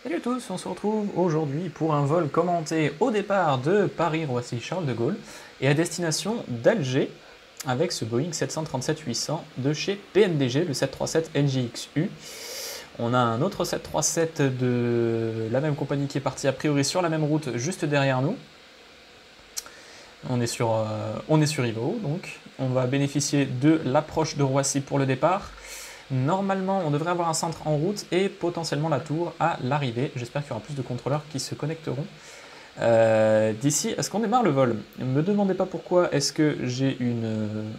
Salut à tous, on se retrouve aujourd'hui pour un vol commenté au départ de Paris-Roissy-Charles de Gaulle et à destination d'Alger avec ce Boeing 737-800 de chez PNDG, le 737 NGXU. On a un autre 737 de la même compagnie qui est parti a priori sur la même route juste derrière nous. On est sur Ivo, donc on va bénéficier de l'approche de Roissy pour le départ. Normalement, on devrait avoir un centre en route et potentiellement la tour à l'arrivée. J'espère qu'il y aura plus de contrôleurs qui se connecteront d'ici à ce qu'on démarre le vol. Ne me demandez pas pourquoi est-ce que j'ai une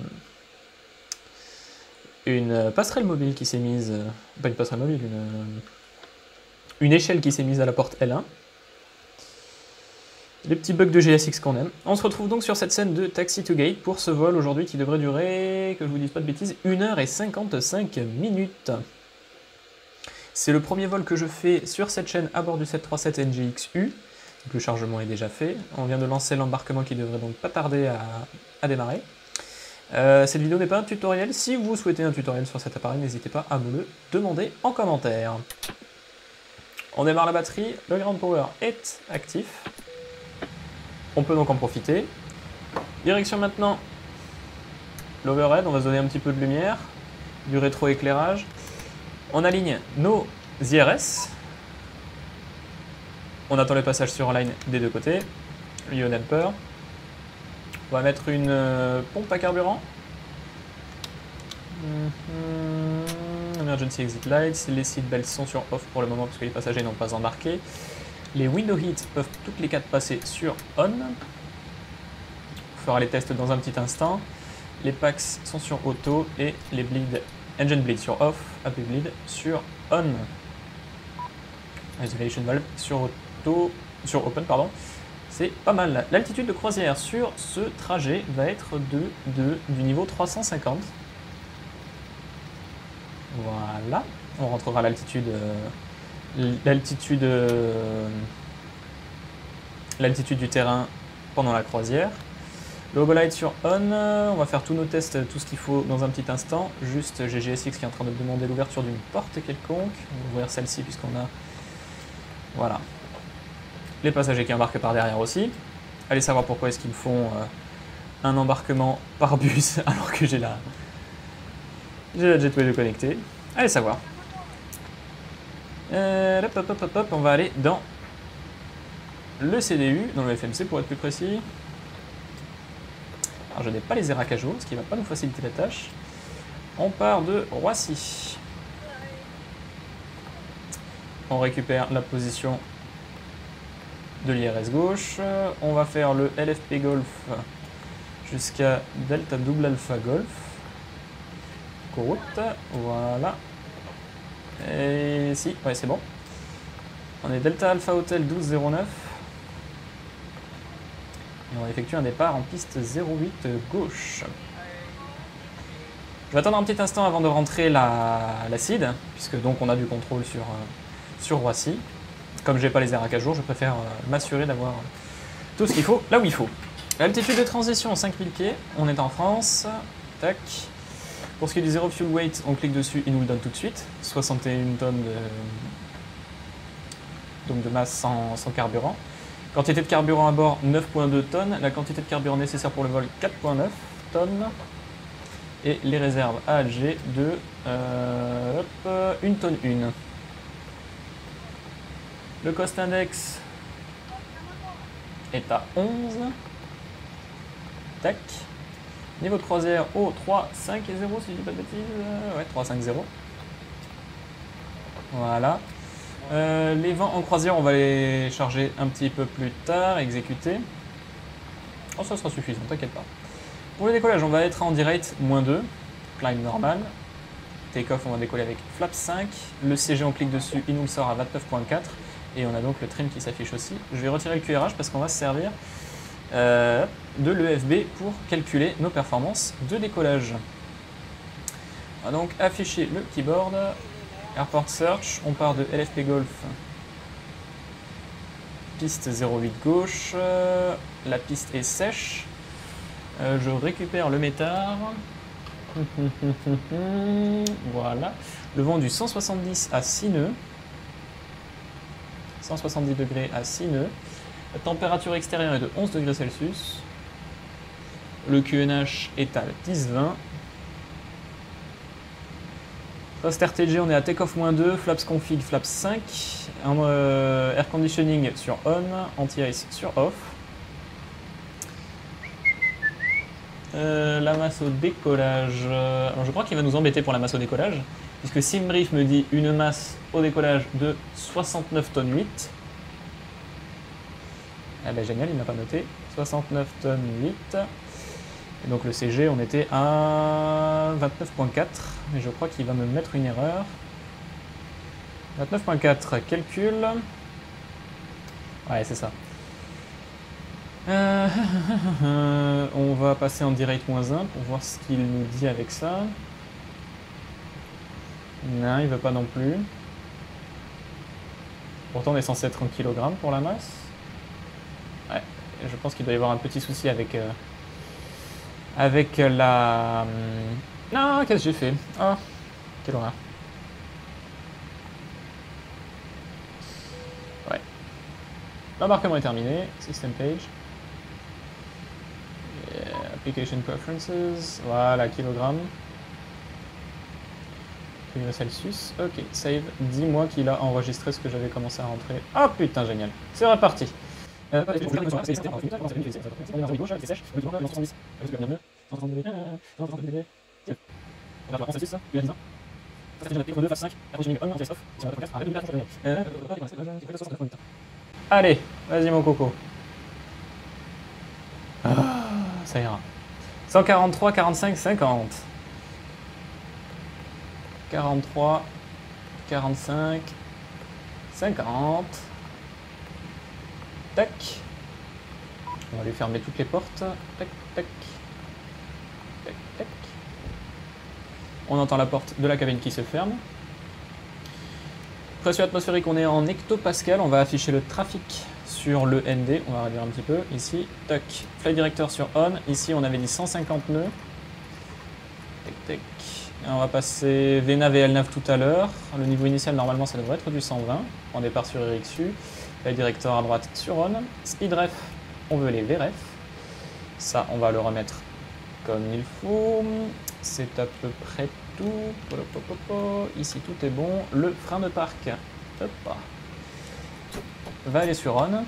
passerelle mobile qui s'est mise... Pas une passerelle mobile, une échelle qui s'est mise à la porte L1. Les petits bugs de GSX qu'on aime. On se retrouve donc sur cette scène de Taxi to Gate pour ce vol aujourd'hui qui devrait durer, que je vous dise pas de bêtises, 1h55 minutes. C'est le premier vol que je fais sur cette chaîne à bord du 737 NGXU. Donc le chargement est déjà fait. On vient de lancer l'embarquement qui devrait donc pas tarder à démarrer. Cette vidéo n'est pas un tutoriel. Si vous souhaitez un tutoriel sur cet appareil, n'hésitez pas à me le demander en commentaire. On démarre la batterie, le ground power est actif. On peut donc en profiter. Direction maintenant l'overhead, on va se donner un petit peu de lumière, du rétroéclairage. On aligne nos IRS. On attend le passage sur line des deux côtés. Yaw damper. On va mettre une pompe à carburant. Emergency exit lights. Les seatbelts sont sur off pour le moment parce que les passagers n'ont pas embarqué. Les window heats peuvent toutes les 4 passer sur on. On fera les tests dans un petit instant. Les packs sont sur auto et les engine bleed sur off, AP bleed sur on. Isolation valve sur open, pardon. C'est pas mal. L'altitude de croisière sur ce trajet va être du niveau 350. Voilà. On rentrera à l'altitude du terrain pendant la croisière. Le Hobolight sur on, on va faire tous nos tests, tout ce qu'il faut dans un petit instant. Juste GGSX qui est en train de demander l'ouverture d'une porte quelconque. On va ouvrir celle-ci puisqu'on a... Voilà. Les passagers qui embarquent par derrière aussi. Allez savoir pourquoi est-ce qu'ils me font un embarquement par bus alors que j'ai la Jetway de connectée. Allez savoir. Hop, on va aller dans le CDU, dans le FMC pour être plus précis. Alors je n'ai pas les ERAC à jour, ce qui ne va pas nous faciliter la tâche. On part de Roissy. On récupère la position de l'IRS gauche. On va faire le LFP Golf jusqu'à Delta Double Alpha Golf. Route, voilà. Et si, ouais c'est bon. On est Delta Alpha Hotel 1209. Et on effectue un départ en piste 08 gauche. Je vais attendre un petit instant avant de rentrer la CID, puisque donc on a du contrôle sur Roissy. Comme j'ai pas les ERAC à jour, je préfère m'assurer d'avoir tout ce qu'il faut là où il faut. L'altitude de transition 5000 pieds, on est en France. Tac. Pour ce qui est du zero fuel weight, on clique dessus, il nous le donne tout de suite. 61 tonnes de masse sans carburant. Quantité de carburant à bord 9,2 tonnes. La quantité de carburant nécessaire pour le vol 4,9 tonnes. Et les réserves à Alger de 1 tonne 1. Le cost index est à 11. Tac. Niveau de croisière au 3,5,0 si je dis pas de bêtises. Ouais, 3,5,0. Voilà. Les vents en croisière, on va les charger un petit peu plus tard, exécuter. Oh, ça sera suffisant, t'inquiète pas. Pour le décollage, on va être en direct -2, climb normal. Take-off, on va décoller avec flap 5. Le CG, on clique dessus, il nous le sort à 29,4. Et on a donc le trim qui s'affiche aussi. Je vais retirer le QRH parce qu'on va se servir de l'EFB pour calculer nos performances de décollage. On va donc afficher le keyboard. Airport Search, on part de LFP Golf, piste 08 gauche, la piste est sèche, je récupère le métard, voilà, le vent du 170 à 6 nœuds, 170 degrés à 6 nœuds. La température extérieure est de 11 degrés Celsius. Le QNH est à 10-20. Thrust RTG, on est à takeoff -2, flaps config, flaps 5. Air conditioning sur on, anti-ice sur off. La masse au décollage. Alors je crois qu'il va nous embêter pour la masse au décollage, puisque SimBrief me dit une masse au décollage de 69 tonnes 8. Ah ben génial, il m'a pas noté. 69 tonnes 8. Et donc le CG, on était à 29.4, mais je crois qu'il va me mettre une erreur. 29.4, calcul. Ouais, c'est ça. On va passer en direct -1 pour voir ce qu'il nous dit avec ça. Non, il veut pas non plus. Pourtant, on est censé être en kilogrammes pour la masse. Ouais, je pense qu'il doit y avoir un petit souci avec la... Non, qu'est-ce que j'ai fait? Oh, quelle horreur. Ouais. L'embarquement est terminé. System page. Application preferences. Voilà, kilogramme. Degrés Celsius. Ok, save. Dis-moi qu'il a enregistré ce que j'avais commencé à rentrer. Ah putain, génial. C'est reparti. Allez, vas-y mon coco. Ah, ça ira. 143, 45, 50. 43, 45, 50. Tac. On va lui fermer toutes les portes. Tac, tac. Tac, tac. On entend la porte de la cabine qui se ferme. Pression atmosphérique, on est en hectopascal. On va afficher le trafic sur le ND. On va réduire un petit peu. Ici, tac. Flight director sur on. Ici, on avait dit 150 nœuds. Tac, tac. Et on va passer VNAV et LNAV tout à l'heure. Le niveau initial, normalement, ça devrait être du 120. On départ sur RxU. Flight director à droite sur on. Speed ref, on veut les VREF. Ça, on va le remettre comme il faut. C'est à peu près tout. Ici, tout est bon. Le frein de parc, hop, va aller sur on.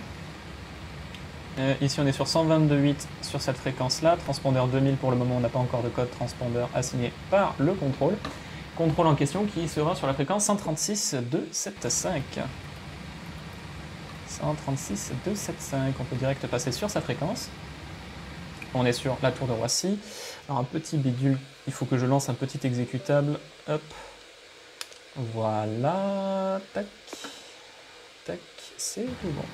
Ici, on est sur 122.8 sur cette fréquence-là. Transpondeur 2000, pour le moment, on n'a pas encore de code transpondeur assigné par le contrôle. Contrôle en question qui sera sur la fréquence 136.275. 136.275. On peut direct passer sur sa fréquence. On est sur la tour de Roissy. Alors, un petit bidule, il faut que je lance un petit exécutable. Hop. Voilà. Tac. Tac. C'est tout bon.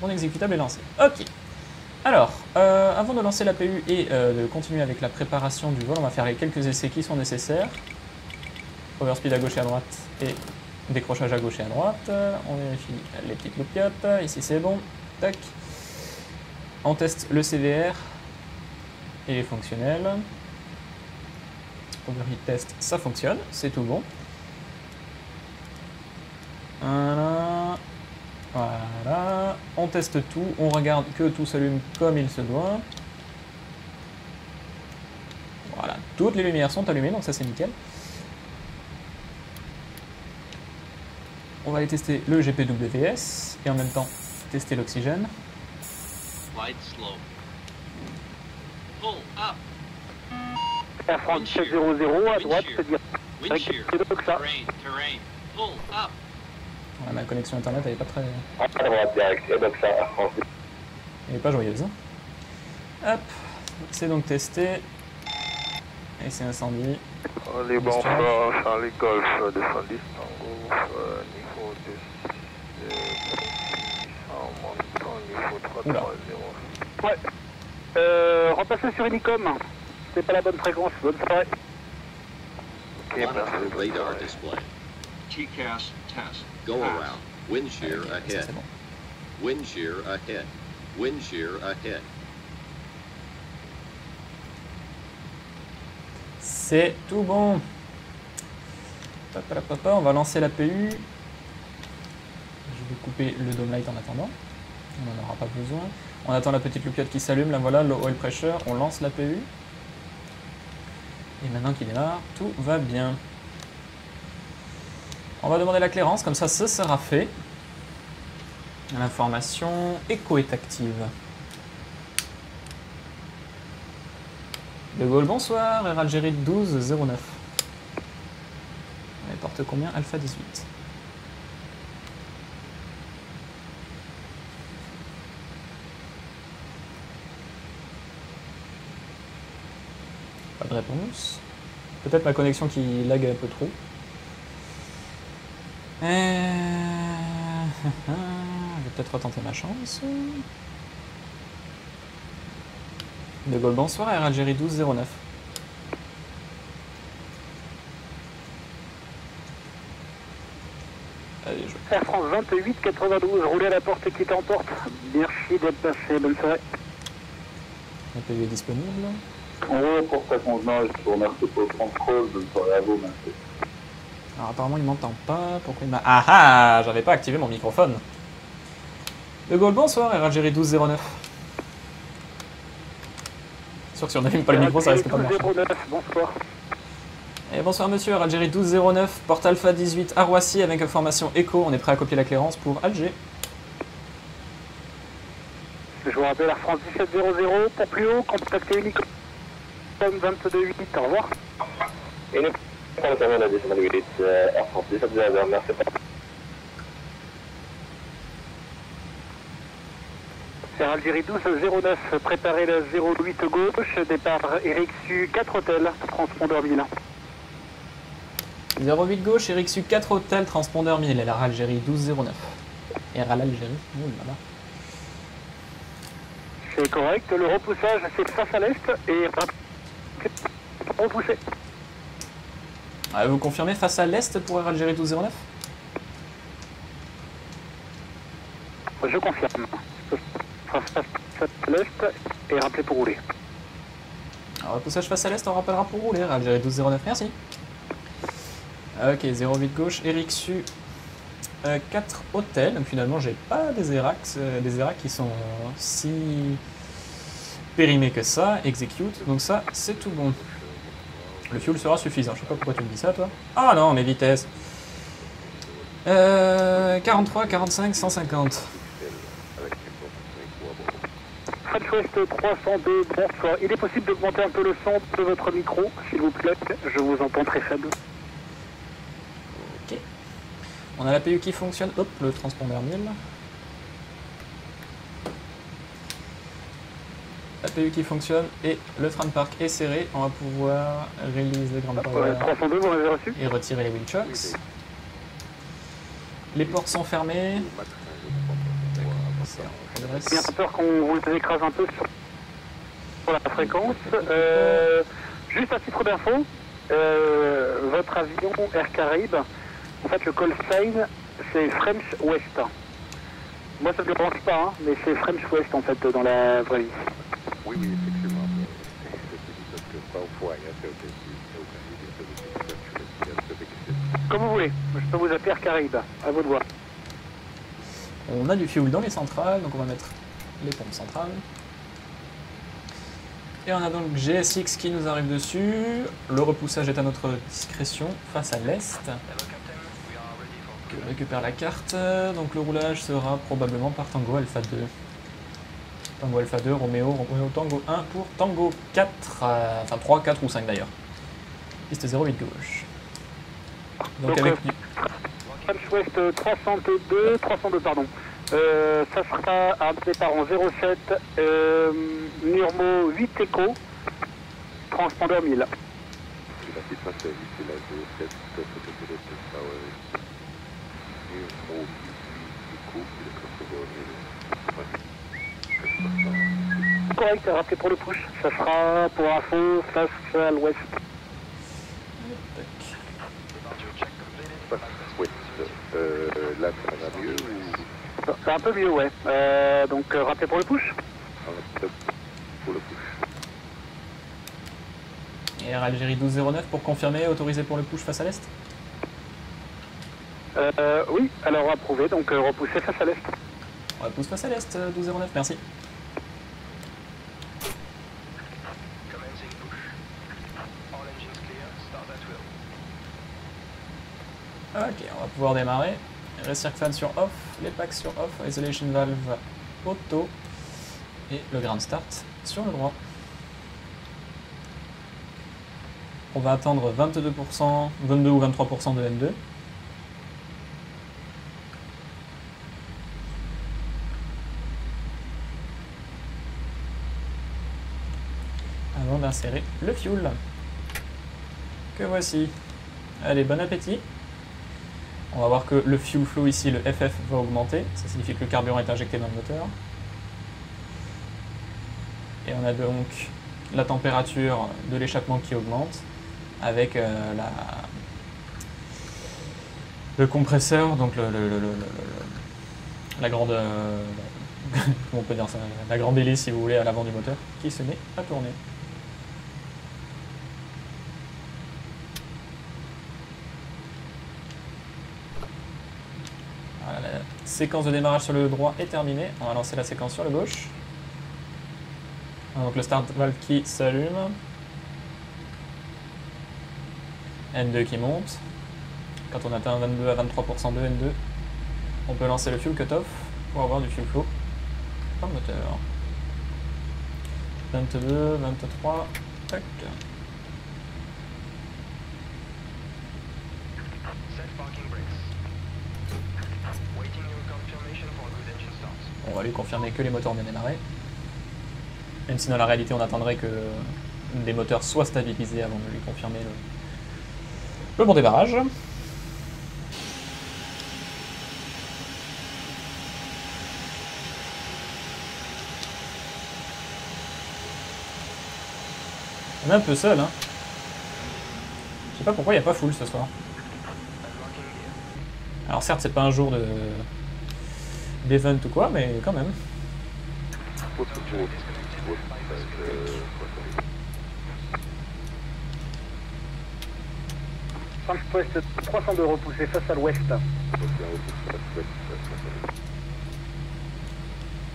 Mon exécutable est lancé. Ok. Alors, avant de lancer l'APU et de continuer avec la préparation du vol, on va faire les quelques essais qui sont nécessaires. Overspeed à gauche et à droite et décrochage à gauche et à droite. On vérifie les petites loupiottes. Ici c'est bon. Tac. On teste le CVR. Il est fonctionnel. Overheat test, ça fonctionne. C'est tout bon. Voilà. Voilà, on teste tout, on regarde que tout s'allume comme il se doit. Voilà, toutes les lumières sont allumées, donc ça c'est nickel. On va aller tester le GPWS et en même temps tester l'oxygène. Air France 700 à droite, c'est-à-dire Voilà, ma connexion internet elle est pas très... à droite direct, et donc ça, Air France. Elle est pas joyeuse. Hop, c'est donc testé. Et c'est incendie. Les bons frères, Charlie Golf, descendis, Tango, niveau 2, en montant, niveau 330. Ouais. Repassez sur Unicom. C'est pas la bonne fréquence, bonne soirée. Ok, merci. Radar display. TCAS test. Go around. Wind shear Ça, ahead. c'est bon. Wind shear ahead. Wind shear ahead. C'est tout bon. On va lancer l'APU. Je vais couper le dome light en attendant. On n'en aura pas besoin. On attend la petite loupiote qui s'allume, là voilà, low oil pressure, on lance la PU. Et maintenant qu'il démarre, tout va bien. On va demander la clairance, comme ça ce sera fait. L'information écho est active. De Gaulle, bonsoir, Air Algérie 1209. Elle porte combien? Alpha 18. Pas de réponse. Peut-être ma connexion qui lag un peu trop. Je vais peut-être retenter ma chance. De Gaulle, bonsoir, Air Algérie 1209. Allez, je... Air France 2892, roulez à la porte qui t'emporte. Merci d'être passé, bonne soirée. La PV est disponible. Oui, pour ta convenance, je vous remercie pour le contrôle, bonne soirée à vous, merci. Alors apparemment il m'entend pas, pourquoi il m'a... Ah ah, j'avais pas activé mon microphone. De Gaulle, bonsoir, Air Algérie 1209. Sûr que si on n'allume pas le micro, ça risque pas de marcher. 1209, bonsoir. Et bonsoir monsieur, Air Algérie 1209, porte Alpha 18 à Roissy avec information écho, on est prêt à copier la clairance pour Alger. Je vous rappelle Air France 1700, pour plus haut, contactez Unicom 228, au revoir. Pour le terminal additional 8, Air France 1700, merci. Air Algérie 1209, préparez la 08 gauche, départ Ericssu 4 hôtels, transpondeur 1000. 08 gauche, Ericssu 4 hôtel, transpondeur 1000, Air Algérie 1209. Air Algérie, oh là là. C'est correct, le repoussage c'est face à l'est et repoussé. Ah, vous confirmez face à l'est pour Air Algérie 1209? Je confirme. Face à l'est et rappelez pour rouler. Alors, repoussage face à l'est, on rappellera pour rouler, Air Algérie 1209, merci. Ok, 08 gauche, Ericssu 4 hôtels, donc finalement j'ai pas des ERAC qui sont si périmés que ça, execute, donc ça c'est tout bon. Le fuel sera suffisant, je sais pas pourquoi tu me dis ça toi. Ah non, mes vitesses 43, 45, 150. French West 302, bonsoir. Il est possible d'augmenter un peu le son de votre micro, s'il vous plaît, je vous entends très faible. Ok. On a la PU qui fonctionne, hop, le transpondeur 1000. La PU qui fonctionne et le frein de parc est serré, on va pouvoir release les grandes power 302, vous l'avez reçu? et retirer les windchocks. Les portes sont fermées. Bien peur qu'on vous écrase un peu sur la fréquence. Juste à titre d'info, votre avion Air Caraïbes, en fait le call sign c'est French West. Moi ça ne me dérange pas, hein, mais c'est French West en fait dans la vraie vie. Oui, oui, effectivement. Parce que parfois, il y a certaines Comme vous voulez, je peux vous appeler Air Caraïbes, à vous de voir. On a du fuel dans les centrales, donc on va mettre les pompes centrales. Et on a donc GSX qui nous arrive dessus. Le repoussage est à notre discrétion face à l'est. On récupère la carte. Donc le roulage sera probablement par Tango Alpha 2. Tango Alpha 2, Roméo Tango 1 pour Tango 4. Enfin 3, 4 ou 5 d'ailleurs. Piste 08 gauche. Donc avec du... French West 302 pardon. Ça sera un départ en 07, Nurmo 8 Echo, transpondeur 1000. Correct, rappelez pour le push, ça sera pour info face à l'ouest. Là, ça va mieux ou... C'est un peu mieux, ouais. Donc, rappelez pour le push. Pour le push. Et Air Algérie 1209 pour confirmer, autorisé pour le push face à l'est. Oui, alors approuvé, donc repoussez face à l'est. On repousse face à l'est, 1209, merci. Ok, on va pouvoir démarrer. Recirc fan sur off, les packs sur off, isolation valve auto et le ground start sur le droit. On va attendre 22%, 22 ou 23% de N2. Avant d'insérer le fuel. Que voici. Allez, bon appétit. On va voir que le fuel flow ici, le FF, va augmenter. Ça signifie que le carburant est injecté dans le moteur. Et on a donc la température de l'échappement qui augmente avec le compresseur, donc la grande comment on peut dire ça, la grande hélice si vous voulez à l'avant du moteur qui se met à tourner. Voilà, la séquence de démarrage sur le droit est terminée. On va lancer la séquence sur le gauche. Donc le start valve qui s'allume. N2 qui monte. Quand on atteint 22 à 23% de N2, on peut lancer le fuel cutoff pour avoir du fuel flow dans le moteur. 22, 23, tac. On va lui confirmer que les moteurs ont bien démarré. Même si dans la réalité on attendrait que les moteurs soient stabilisés avant de lui confirmer le bon démarrage. On est un peu seul, hein. Je sais pas pourquoi il n'y a pas full ce soir. Alors certes c'est pas un jour d'event ou quoi, mais quand même. Poste 302 repoussé face à l'ouest.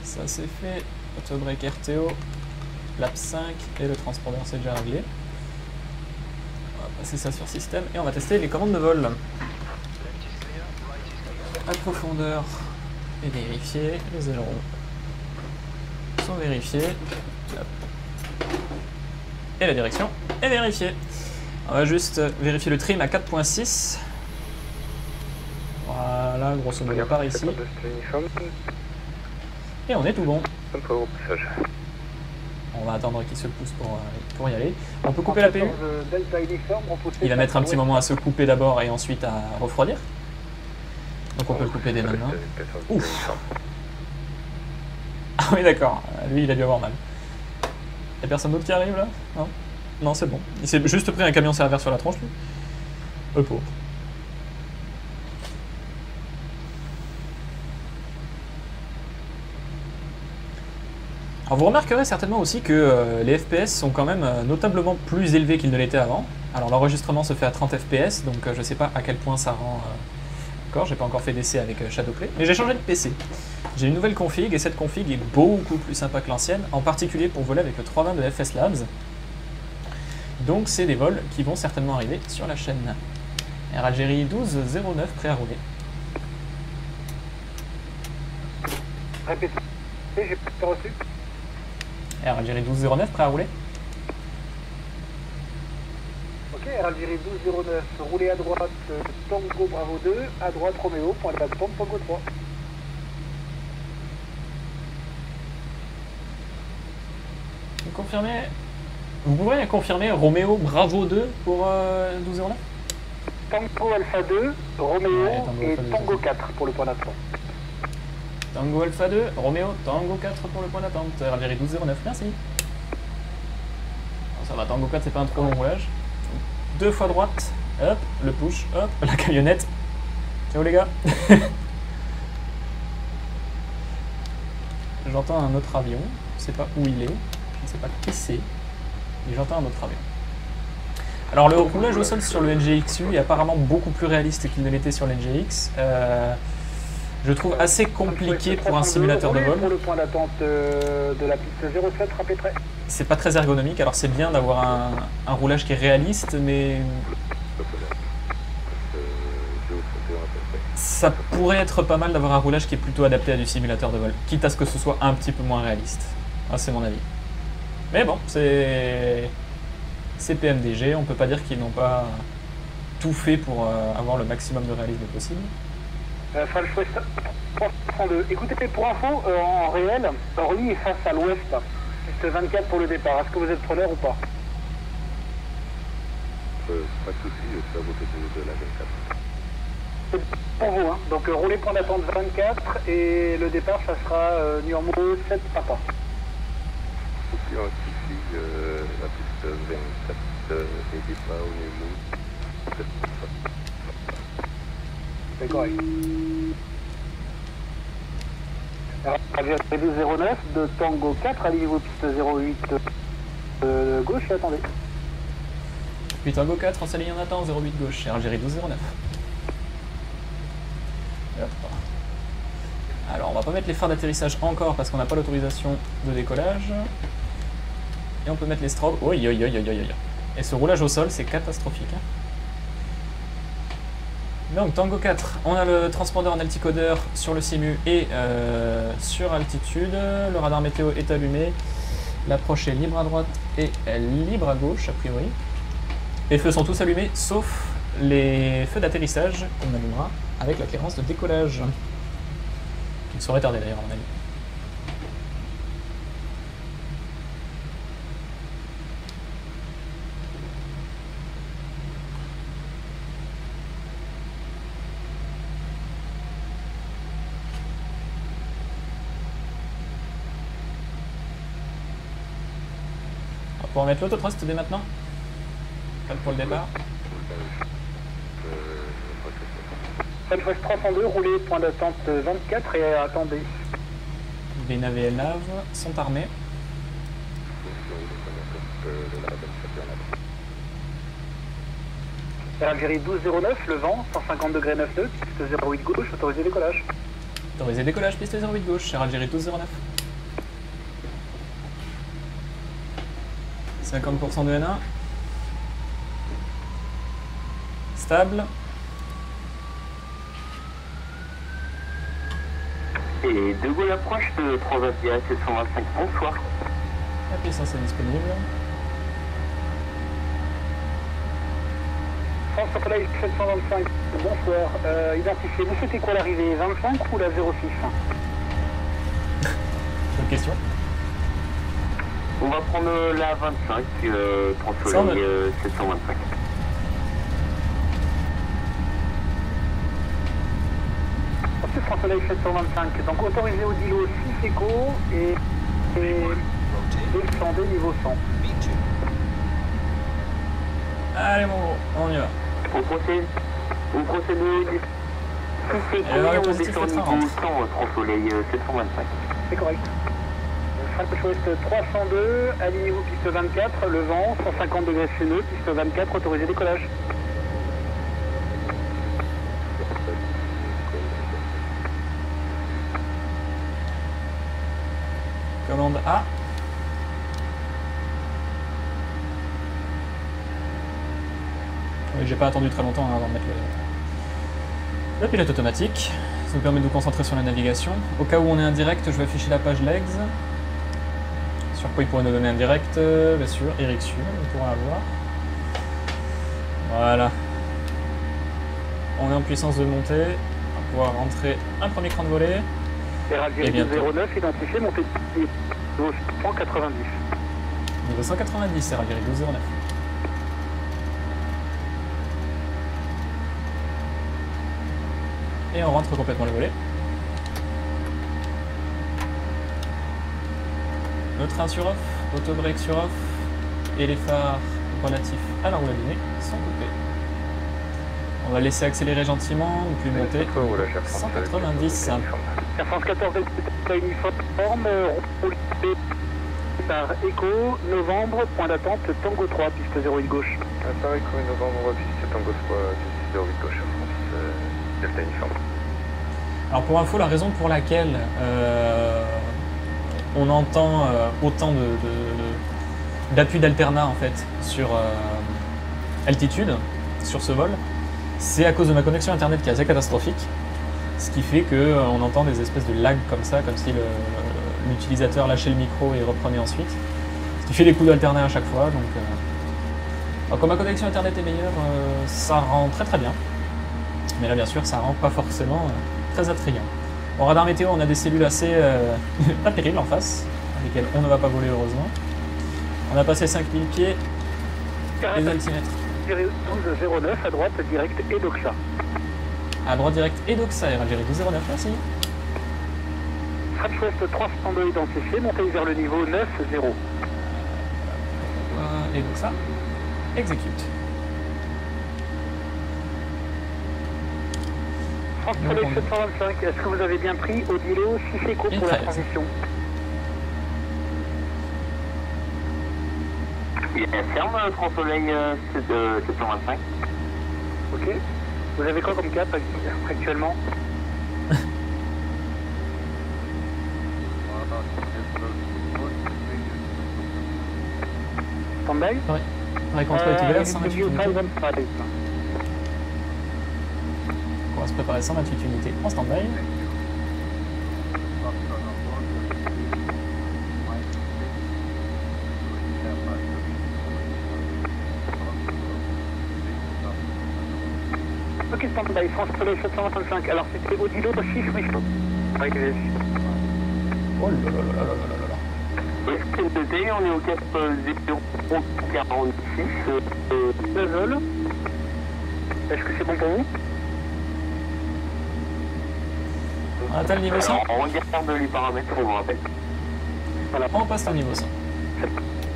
Ça c'est fait. Autobreak RTO, lap 5 et le transpondeur c'est déjà réglé. On va passer ça sur système et on va tester les commandes de vol. À profondeur est vérifié, les ailerons sont vérifiés. Hop. Et la direction est vérifiée. On va juste vérifier le trim à 4.6. Voilà, grosso modo par ici. Et on est tout bon. On va attendre qu'il se pousse pour y aller. On peut couper la PU. Il va mettre un petit moment à se couper d'abord et ensuite à refroidir. Donc on peut le couper dès maintenant. Ouf. Ah oui d'accord, lui il a dû avoir mal. Y'a personne d'autre qui arrive là? Non? Non c'est bon. Il s'est juste pris un camion serveur sur la tronche lui. Le pauvre. Alors vous remarquerez certainement aussi que les FPS sont quand même notablement plus élevés qu'ils ne l'étaient avant. Alors l'enregistrement se fait à 30 FPS, donc je sais pas à quel point ça rend... J'ai pas encore fait d'essai avec Shadowplay, mais j'ai changé de PC. J'ai une nouvelle config et cette config est beaucoup plus sympa que l'ancienne, en particulier pour voler avec le 320 de FS Labs. Donc c'est des vols qui vont certainement arriver sur la chaîne. Air Algérie 1209 prêt à rouler. Répétez, j'ai pas reçu. Air Algérie 1209 prêt à rouler. Ok, Air Algérie 1209, roulez à droite, Tango Bravo 2, à droite Roméo, point de plateforme Tango 3. Vous confirmez? Vous pouvez confirmer Roméo Bravo 2 pour 1209? Tango Alpha 2, Roméo Ouais, Tango et Alpha 2, Tango ça. 4 pour le point d'attente. Tango Alpha 2, Roméo, Tango 4 pour le point d'attente. Air Algérie 1209, merci. Bon, ça va, Tango 4 c'est pas un trop long roulage. 2 fois droite, hop, le push, hop, la camionnette. Ciao les gars. J'entends un autre avion, je ne sais pas où il est, je ne sais pas qui c'est, mais j'entends un autre avion. Alors le roulage au sol sur le NGXU est apparemment beaucoup plus réaliste qu'il ne l'était sur l'NGX. Je trouve assez compliqué pour un simulateur de vol. Pour le point d'attente de la piste 07, rappelez prêt. C'est pas très ergonomique, alors c'est bien d'avoir un roulage qui est réaliste, mais ça pourrait être pas mal d'avoir un roulage qui est plutôt adapté à du simulateur de vol, quitte à ce que ce soit un petit peu moins réaliste. Ah, c'est mon avis. Mais bon, c'est PMDG, on peut pas dire qu'ils n'ont pas tout fait pour avoir le maximum de réalisme possible. Falchouest 302. Écoutez, pour info, en réel, Orly est face à l'ouest. Piste 24 pour le départ. Est-ce que vous êtes preneur ou pas? Pas de souci, je suis à côté de la 24. C'est pour vous, hein. Donc roulez point d'attente 24 et le départ, ça sera Nurmo 7 Papa. Aucun souci, la piste 24 et départ au Nemo 7 Papa. C'est correct. Alors, 09 de Tango 4, alignez-vous piste 08 gauche et attendez. Puis Tango 4, on s'aligne en attend, 08 gauche, et Algérie 1209. Alors on va pas mettre les phares d'atterrissage encore parce qu'on n'a pas l'autorisation de décollage. Et on peut mettre les strobes. Oi, oi, oi, oi, oi, oi. Et ce roulage au sol, c'est catastrophique. Hein. Donc Tango 4, on a le transpondeur en alticodeur sur le simu et sur altitude. Le radar météo est allumé. L'approche est libre à droite et libre à gauche a priori. Les feux sont tous allumés sauf les feux d'atterrissage qu'on allumera avec la clémence de décollage. Ils sont retardés d'ailleurs à mon avis. On va pouvoir mettre l'autotrust dès maintenant. Pas pour le départ. Falchouest 302, roulez point d'attente 24 et attendez. Les navets et nav sont armés. Algérie 1209, le vent, 150 degrés 92, piste 08 gauche, autorisé décollage. Autorisé décollage, piste 08 gauche, Air Algérie 1209. 50% de N1. Stable. Et De Gaulle approche de Transavia 725, bonsoir. La puissance est disponible. France Soleil 725, bonsoir. Identifiez, vous souhaitez quoi l'arrivée, 25 ou la 06? Bonne question. On va prendre la 25, Transsoleil 725. Ensuite, France Soleil 725, donc autorisé au Dilo 6 échos et descendez niveau 100. Allez mon gros, on y va. On procède au 6 échos et on descend niveau 100, Transsoleil 725. C'est correct. Falchouest 302, alignez-vous piste 24, le vent, 150 degrés C9, piste 24, autorisé décollage. Commande A. Oui, j'ai pas attendu très longtemps avant de mettre le pilote automatique. Ça nous permet de nous concentrer sur la navigation. Au cas où on est indirect, je vais afficher la page legs. Sur quoi il pourrait nous donner un direct, bien sûr, Ericsson, on pourra avoir. Voilà. On est en puissance de montée. On va pouvoir rentrer un premier cran de volée. Et bientôt. 09, identifié, montée de niveau 190. Niveau 190, c'est Algérie 1209. Et on rentre complètement le volet. Le train sur off, auto-break sur off, et les phares relatifs à la roue allumée sont coupés. On va laisser accélérer gentiment, puis monter 190. Air France 14 uniforme, roulez départ Echo, novembre, point d'attente, Tango 3, piste 08 gauche. Paris, novembre, piste Tango 3, piste 08 gauche, France, Delta Uniforme. Alors pour info, la raison pour laquelle on entend autant d'appui d'alternat en fait sur altitude, sur ce vol, c'est à cause de ma connexion internet qui est assez catastrophique, ce qui fait qu'on entend des espèces de lag comme ça, comme si l'utilisateur lâchait le micro et reprenait ensuite, ce qui fait des coups d'alternat à chaque fois. Donc, alors, quand ma connexion internet est meilleure, ça rend très très bien, mais là bien sûr ça rend pas forcément très attrayant. Au radar météo, on a des cellules assez pas terribles en face, avec lesquelles on ne va pas voler heureusement. On a passé 5000 pieds, les altimètres. 1209 à droite, direct Edoxa. À droite direct Edoxa, Algérie 1209, merci. French West 302 identifié, montez vers le niveau 9-0. Edoxa, exécute. France Soleil 725, est-ce que vous avez bien pris Odilo 6 échos pour la transition? Il y a ferme, France Soleil 725. Ok. Vous avez quoi comme cap actuellement? Stand-by? Paris contrôle est ouvert, 128 unités. On va se préparer 128 unités en stand-by. Ok, stand-by, France Soleil 725. Alors c'était Odilo 6, oui. Oh là là là là là là là. Est-ce que c'est noté? On est au cap 046. Level. Est-ce que c'est bon pour vous? On atteint le niveau 100. On regarde les paramètres, on vous rappelle. Voilà. On passe au niveau 100.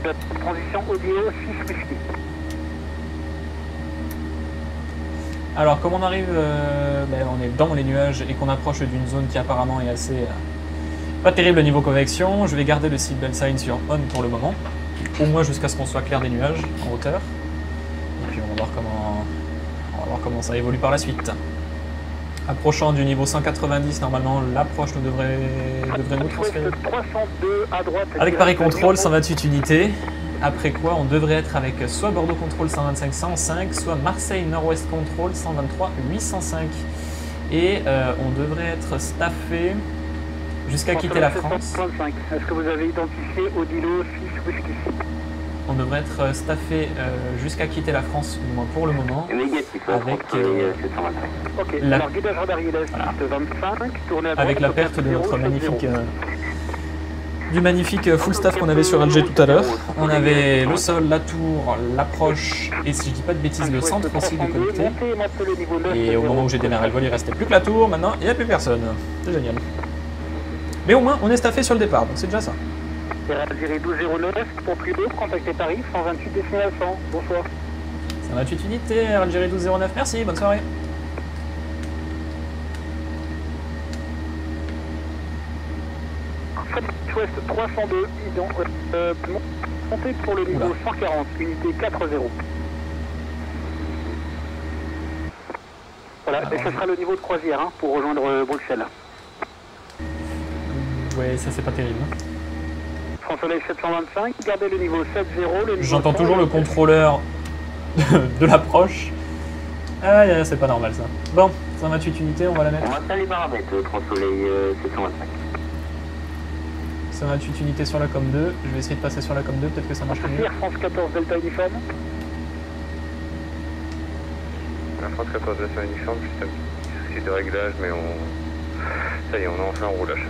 La transition Odilo 6 whisky. Alors comme on arrive, on est dans les nuages et qu'on approche d'une zone qui apparemment est assez pas terrible au niveau convection, je vais garder le seatbelt sign sur on pour le moment, au moins jusqu'à ce qu'on soit clair des nuages en hauteur. Et puis on va voir comment ça évolue par la suite. Approchant du niveau 190, normalement l'approche nous devrait nous transférer. 302 à droite. Avec Paris Contrôle 128 unités. Après quoi, on devrait être avec soit Bordeaux Contrôle 125-105, soit Marseille Nord-Ouest Contrôle 123-805. Et on devrait être staffé jusqu'à quitter la France. Est-ce que vous avez identifié Odilo 6 whisky? On devrait être staffé jusqu'à quitter la France, du moins pour le moment. Négatif, avec Ok, la, alors guidage radar ILS 25, tournez à droite. avec la perte de notre magnifique... du magnifique full staff qu'on avait sur Alger tout à l'heure. On avait le sol, la tour, l'approche et si je dis pas de bêtises le centre aussi de connecté. Et au moment où j'ai démarré le vol il restait plus que la tour, maintenant il n'y a plus personne. C'est génial. Mais au moins on est staffé sur le départ, donc c'est déjà ça. Algérie 1209 pour Prido, contactez Paris, 128 décimales 100, bonsoir. 128 unités, Algérie 1209, merci, bonne soirée. Ouest 302, montez pour le niveau 140, unité 4-0. Voilà, et ce sera le niveau de croisière hein, pour rejoindre Bruxelles. Ouais, ça c'est pas terrible. France Soleil 725, gardez le niveau 7-0. J'entends toujours le contrôleur de l'approche. Ah, c'est pas normal ça. Bon, 128 unités, on va la mettre. On maintient les paramètres, France Soleil 725. 128 unités sur la com 2, je vais essayer de passer sur la com 2, peut-être que ça marche mieux. France 14 Delta Uniforme. La France 14 Delta Uniforme, juste un petit souci de réglage, mais ça y est, on est enfin en roulage.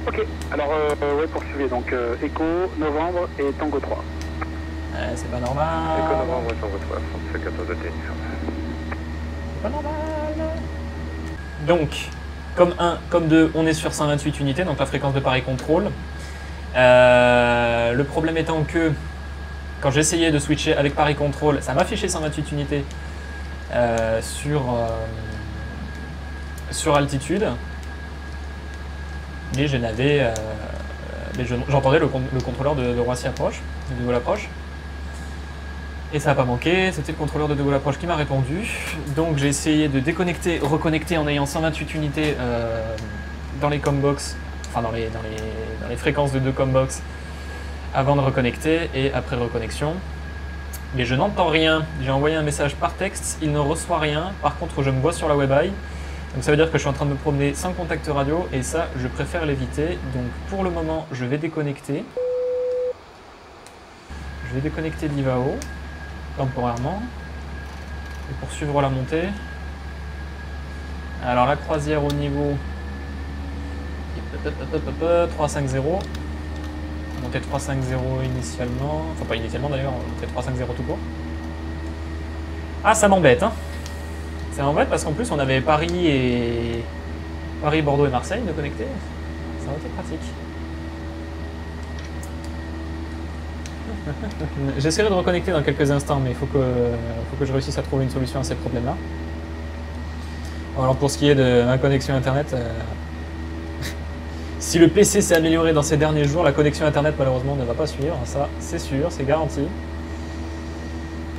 Ok, alors ouais, poursuivez donc Echo, Novembre et Tango 3. C'est pas normal. Echo, Novembre et Tango 3, France 14 Delta Uniforme. C'est pas normal. Donc, comme 1, comme 2, on est sur 128 unités, donc la fréquence de Paris Contrôle. Le problème étant que quand j'essayais de switcher avec Paris Contrôle, ça m'affichait 128 unités sur altitude, mais je n'avais mais j'entendais le contrôleur de Roissy approche, de De Gaulle approche. Et ça n'a pas manqué, c'était le contrôleur de De Gaulle approche qui m'a répondu. Donc j'ai essayé de déconnecter, reconnecter en ayant 128 unités dans les combox, enfin dans les fréquences de 2 combox avant de reconnecter et après reconnexion. Mais je n'entends rien. J'ai envoyé un message par texte, il ne reçoit rien. Par contre, je me vois sur la WebEye. Donc ça veut dire que je suis en train de me promener sans contact radio et ça, je préfère l'éviter. Donc pour le moment, je vais déconnecter. Je vais déconnecter l'IVAO temporairement et poursuivre la montée. Alors la croisière au niveau 350. Monter 350 initialement, enfin pas initialement d'ailleurs, monter 350 tout court. Ah, ça m'embête, hein. Ça m'embête parce qu'en plus on avait Paris, Bordeaux et Marseille de connecter. Ça aurait été pratique. J'essaierai de reconnecter dans quelques instants, mais il faut que je réussisse à trouver une solution à ces problèmes-là. Alors pour ce qui est de ma connexion internet, si le PC s'est amélioré dans ces derniers jours, la connexion internet malheureusement ne va pas suivre, ça c'est sûr, c'est garanti.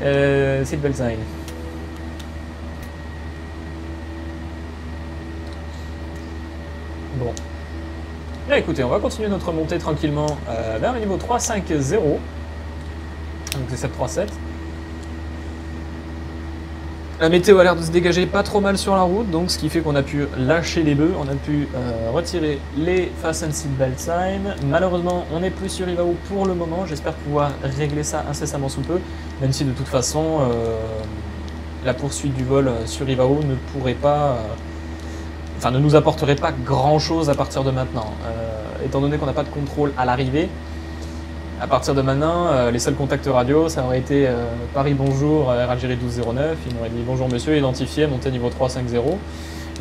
C'est de Belzine. Bon. Bien écoutez, on va continuer notre montée tranquillement vers le niveau 350. Donc c'est 737. La météo a l'air de se dégager pas trop mal sur la route, donc ce qui fait qu'on a pu lâcher les bœufs, on a pu retirer les Fasten Seatbelt Sign. Malheureusement, on n'est plus sur IVAO pour le moment, j'espère pouvoir régler ça incessamment sous peu, même si de toute façon, la poursuite du vol sur IVAO ne pourrait pas, enfin ne nous apporterait pas grand chose à partir de maintenant. Étant donné qu'on n'a pas de contrôle à l'arrivée, à partir de maintenant, les seuls contacts radio, ça aurait été Paris bonjour, Air Algérie 1209, ils m'auraient dit bonjour monsieur, identifié, montée niveau 350,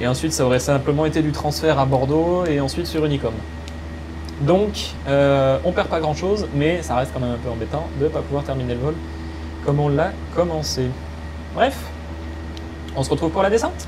et ensuite ça aurait simplement été du transfert à Bordeaux et ensuite sur Unicom. Donc on perd pas grand chose, mais ça reste quand même un peu embêtant de ne pas pouvoir terminer le vol comme on l'a commencé. Bref, on se retrouve pour la descente.